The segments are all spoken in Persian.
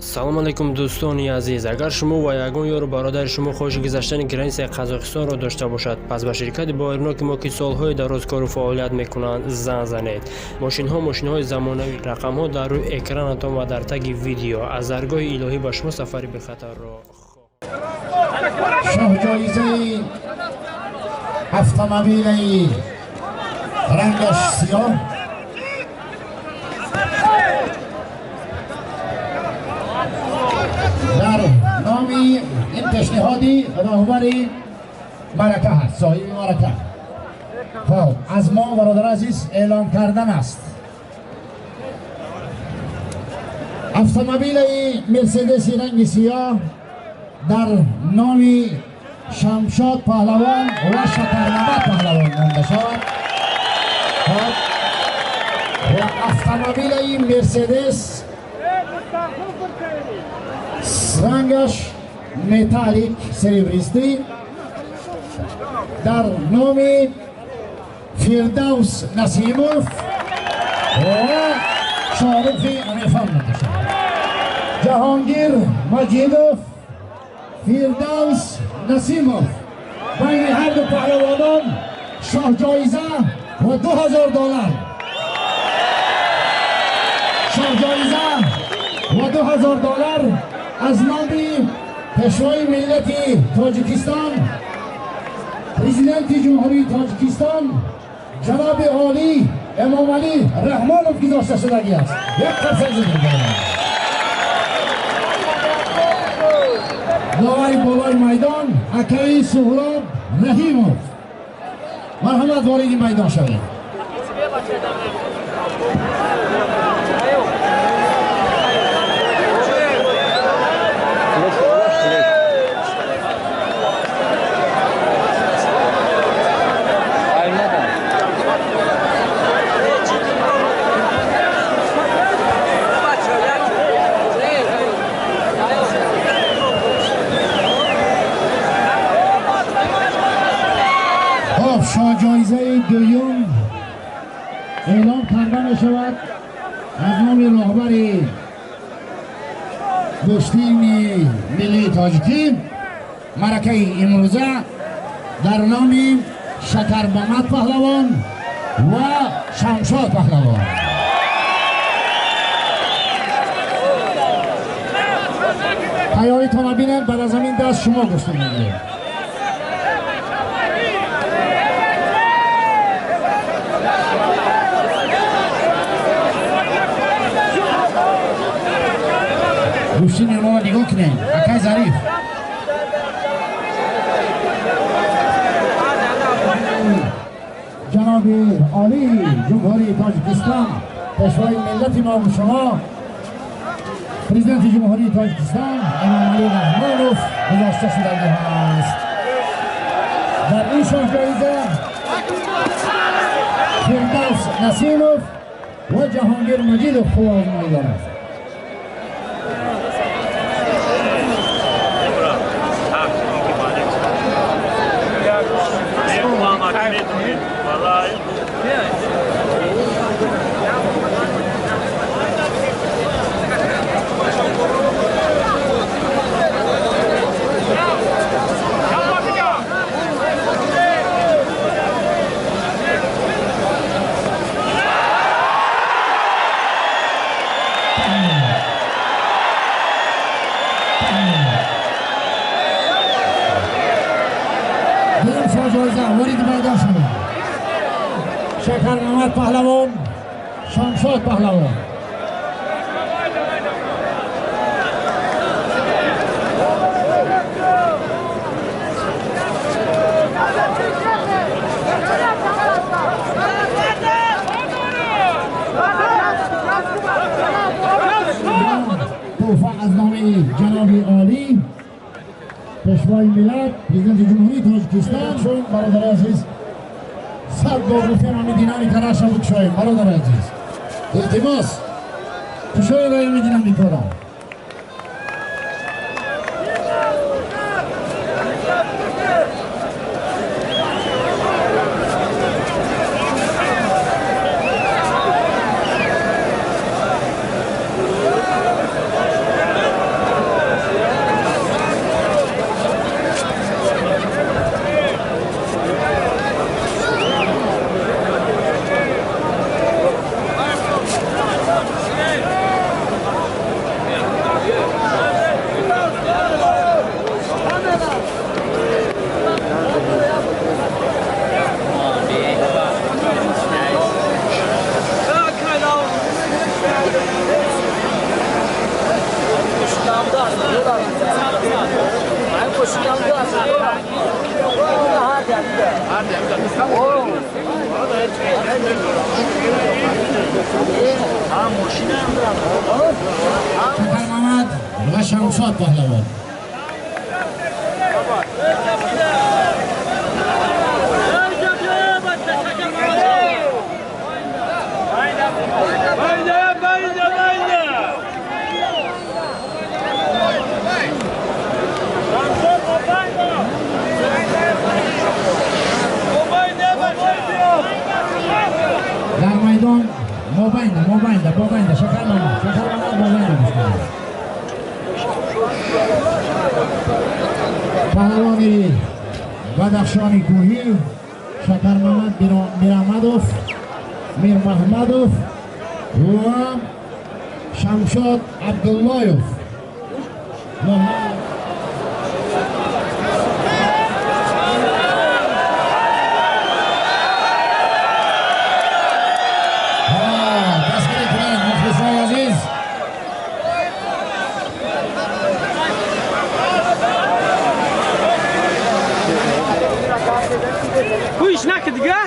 салом алейкум дӯстони азиз, агар шумо ва ягон ёру бародари шумо хоҳиши гузаштани границаи Қазоқистонро дошта бошад, пас ба ширкати боирноки мо ки солҳои дароз кору фаъолият мекунанд зан занед. Мошинҳои замонавӣ, рақамҳо дар рӯи экранатон ва дар таги видео аз даргоҳи илоҳӣ ба шумо сафари бехатарро шоҳҷоизаи автомобилаи рангаш сиёҳ дар номи ин пешниҳоди роҳбари марака ҳаст, соҳиби марака. хоб аз мо бародар азиз эълон кардан аст. автомобилаи мерседеси ранги сиёҳ дар номи шамшод паҳлавон ва шакарнамак паҳлавон монда шавад. ва автомобилаи мерседес рангаш металлик серебристӣ дар номи фирдавс насимов ва шоруфи амирхон монда шавад. ҷаҳонгир маҷидов, фирдавс насимов, байни ҳарду паҳлавонон шоҳҷоиза ва $2000. шоҳҷоиза ва $2000 аз номи пешвои миллати Тоҷикистон, президенти ҷумҳурии Тоҷикистон ҷаноби олӣ Эмомалӣ Раҳмонов гузошта шудагӣ аст. як қарсак зидем. главаи болои майдон акаи Суҳроб Раҳимов, марҳамат вориди майдон шавед. шоҳҷоизаи дуюм эълон карда мешавад аз номи роҳбари доштини миллии тоҷикӣ. маъракаи имрӯза дар номи шакарбамат паҳлавон ва шамшод паҳлавон. ҳаёитона бинед, баъд аз ҳамин даст шумо гуфтум мегӯем. گوشتین ما نگاه کنین اکای ظریف جناب عالی جمهوری تاجیکستان، پیشوای ملت ما و شما پرزیدنت جمهوری تاجیکستان امامعلی رحمانوف گذاشته شدگی هست. در این شاهجایزه فردوس نسیموف و جهانگیر مجیدوف خواهد میدان است. وارد میدان شد شکرنمک پهلوان، شمشاد پهلوان. توفیق از نام جناب عالی پیشوای ملت پرزیدنت جمهوری تاجیکستان شویم. برادر عزیز سر گفتیم همین دینامیکا را شما بکشویم. برادر عزیز التماس کشوی رای همین دینامیکا را. شمشاد پهلوان. در میدان مابینده شکر محمد مابینده بشکنه پهلوانی بدخشانی کوهی شکر محمد میر محمدوف و شمشاد عبداللهیوف.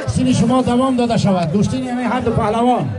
سینی شما دوام داده شود. دوستین همه هر دو پهلوان.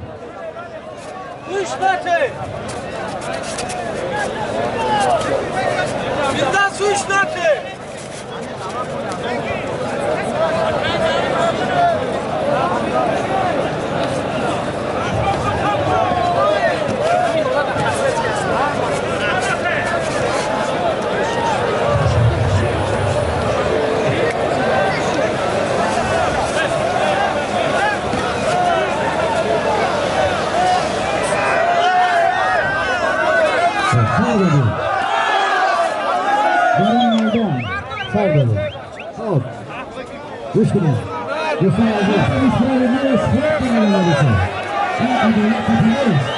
گوش کنید دوستان عزیز ایستگاه نوش خود بگیرد این عدالت تفیلیست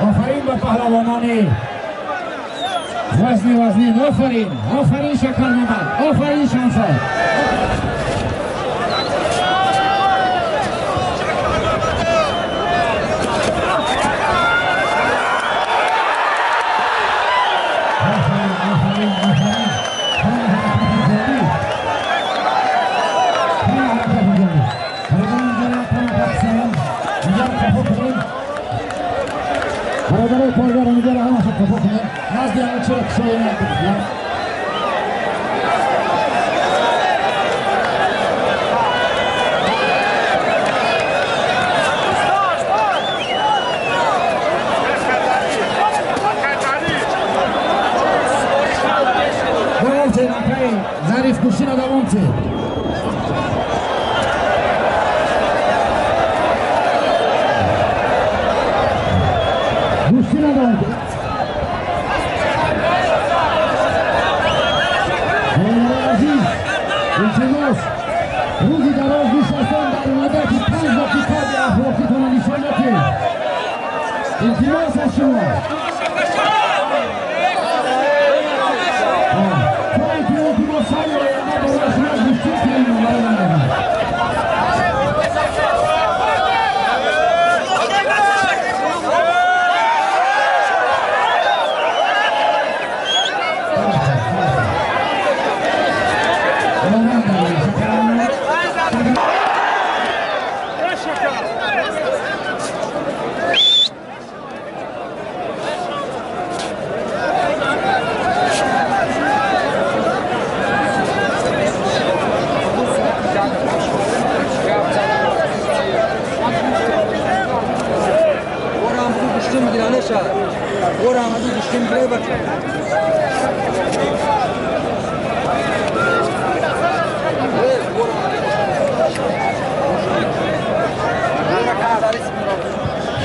آفرین به پهلوانان وزنی آفرین شکر محمد آفرین شمشاد. برادر کارگر میگه همه شد کفا کنه نزدی همه چرا کشایی نکنه ظریف کشتی را دوام چه کشتی را دوام چه عزیز التماس روزی دراز نشستن در مدت 5 دقیقه به افراطیتان نشان دهید. التماس از شما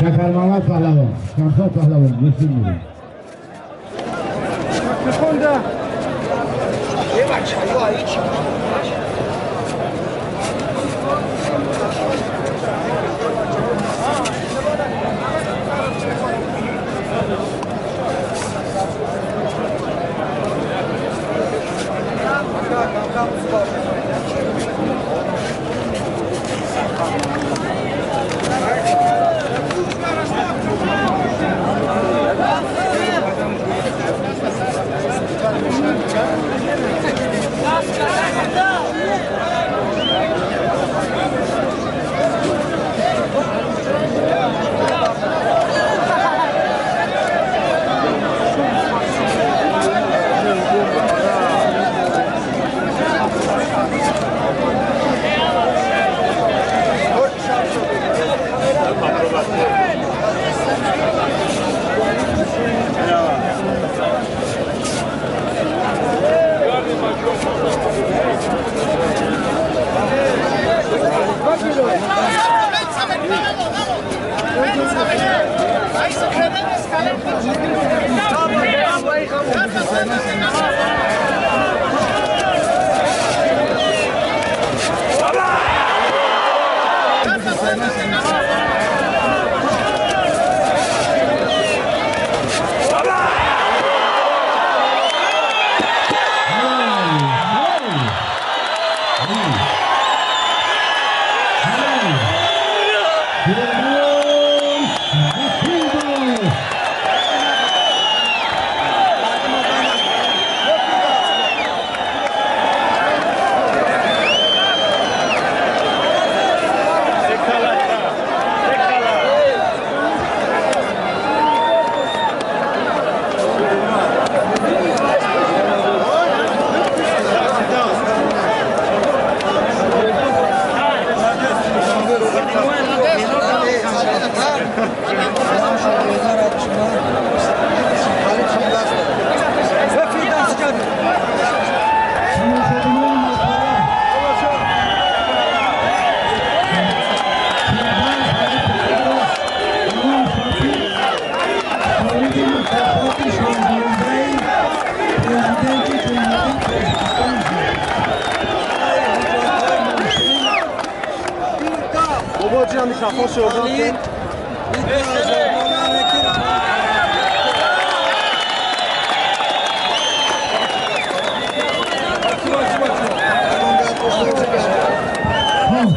شکر محمد پهلوان شمسا پهلوان بسید میریم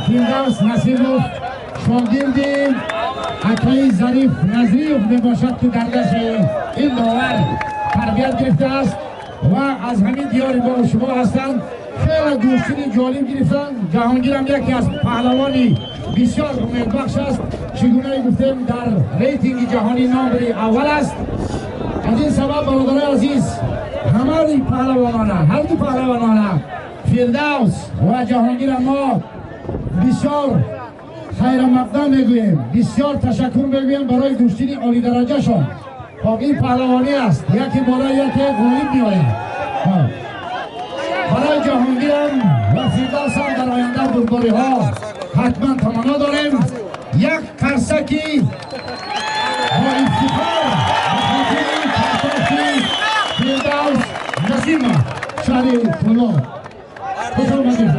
فیردوس نصیروف شاگرد عطای ظریف نظریف میباشد که در دست این داور تربیت گرفته است و از همین دیار با شما هستند. خیلی دوستین جالب گرفتن. جهانگیر هم یکی از پهلوانی بسیار امیدبخش است. چگونه گفتیم در ریتینگ جهانی نمره اول است. از این سبب برادران عزیز همه پهلوانان هر دو پهلوانان فیردوس و جهانگیر ما بسیار خیر مقدم میگوییم، بسیار تشکر میگوییم برای دوستین عالی درجه شان. این پهلوانی است، یکی بالا یکی غالب میآید. برای جهانگیرم و فردوس هم در آینده برداری ها حتما تمنا داریم. یک قرصکی با افتخار مخاطبین پرتاختی فردوس نسیم شهر فولاد. خوش آمدید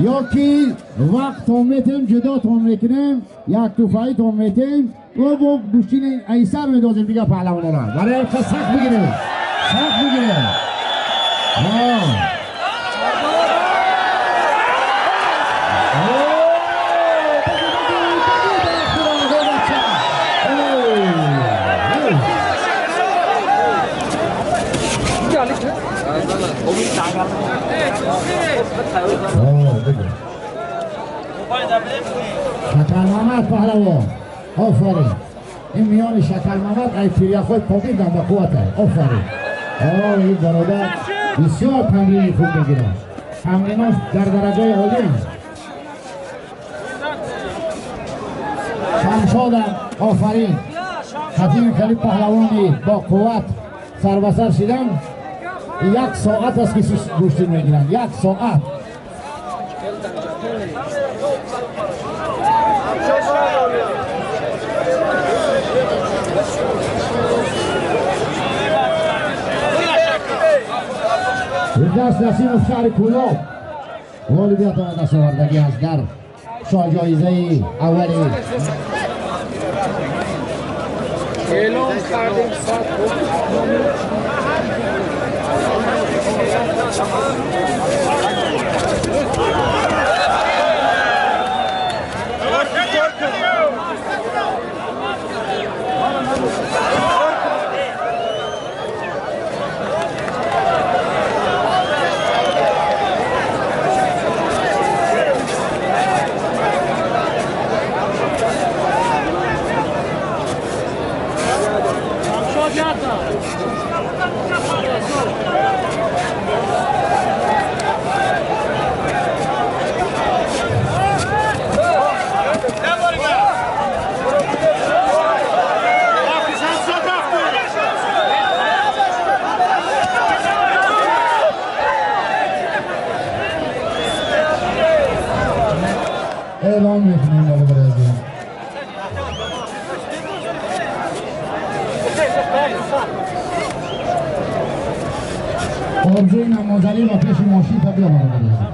یا که وقت هم میتیم جدا تون میکنیم یک توفایی تون میتیم و با دوشتین ایسر میدازیم دیگه پهلوانا را برای سخت بگیریم سخت بگیریم شکل محمد پهلوان آفرین این میان شکل محمد ای پیریا خود پاکیدن با قوته آفرین این برادر بسیار تمرین خوب بگیرن تمریناش در درجه عالی هست شمشادم آفرین حتیم کلی پهلوانی با قوت سربسر شدن 1 ساعت است که گوشتی میگیرن 1 ساعت دست نسیم و شهر کولاب والدیت آمد دست آوردگی است در جایزه اولی اعلام کردیم اعلام میکنیم بالا برازیل آبجوی نمازلی و پیش ماشین تا بیا بالا برازیل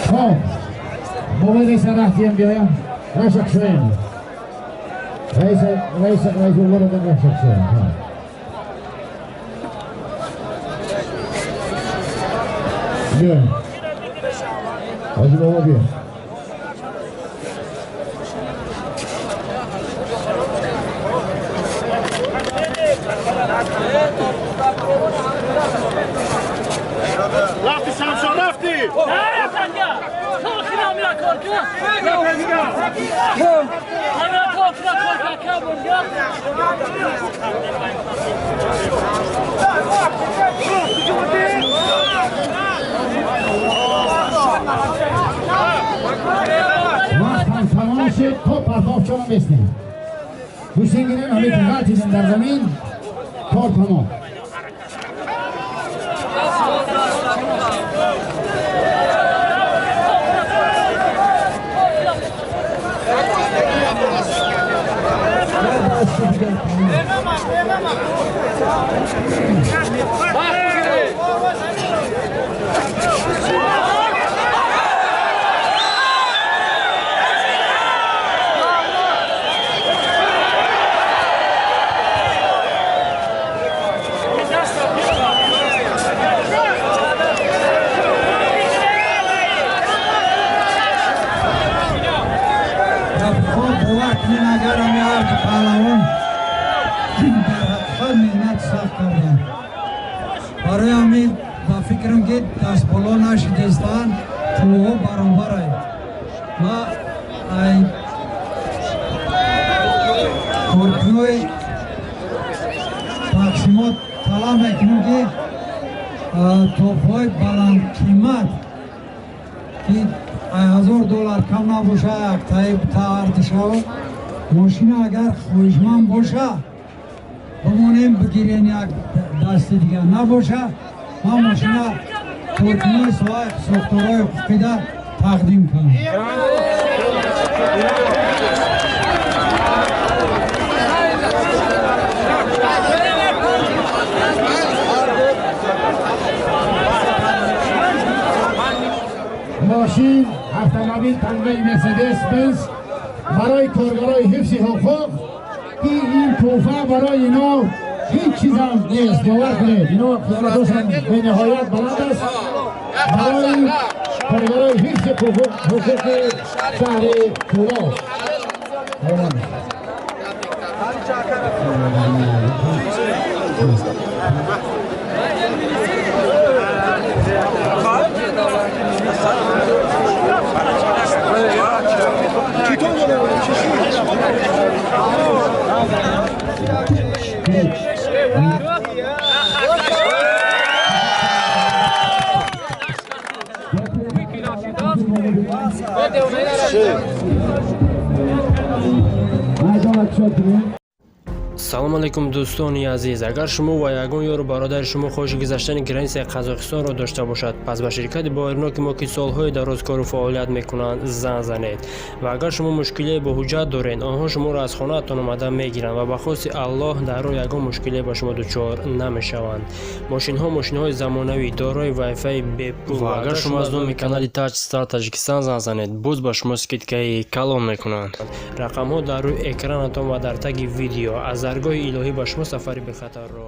خب موقع سرحتیم بیایم رشک شویم رئیس الوزراء رشک شویم بیایم حاجی بابا بیایم رفتی شمشان رفتی؟ نه رفتنگه تو خیلی میرا کار کنه همه تو خیلی کار کنه بونگه وقت تمام شد تو پرتاب چون بستیم گوشین گیرین همه تغل چیزیم در زمین کار تمام برای همین با فکرم که دست بالا نشدستان تو برانبر های و کورکنوی تقسیمات طلب میکنم که توفای بلند قیمت که $1000 کم نباشه یک تایب تا شود ماشین اگر خوشمند باشه بمونیم بگیرین یک دست دیگه نباشه ما ماشین کورکنوی ساختارهای پیدا تقدیم کنیم ماشین автомобил تنگه مرسدس بنز برای کارگرای حفظ حقوق که این توفه برای اینا هیچ چیز هم نیست. باور کنید اینا خدمتشان به نهایت بلند است برای کارگرای حفظ حقوق شهر تورا. салом алейкум дӯстони азиз, агар шумо ва ягон ёру бародари шумо хоҳиши гузаштани границаи Қазоқистонро дошта бошад, пас ба ширкати боирноки мо ки солҳои дароз кору фаъолият мекунанд занг занед. Ва агар шумо мушкилие бо ҳуҷҷат доред, онҳо шуморо аз хонаатон омада мегиранд ва ба хости Аллоҳ дар роҳ ягон мушкилие ба шумо дучор намешаванд. Мошинҳои замонавӣ дорои вайфаи бепул ва агар шумо аз номи канали Touch Star Таҷикистан занг занед, боз ба шумо скидкаи калон мекунанд. Рақамҳо дар рӯи экранатон ва дар таги видео. Аз даргоҳи илоҳӣ ба шумо сафари бехатарро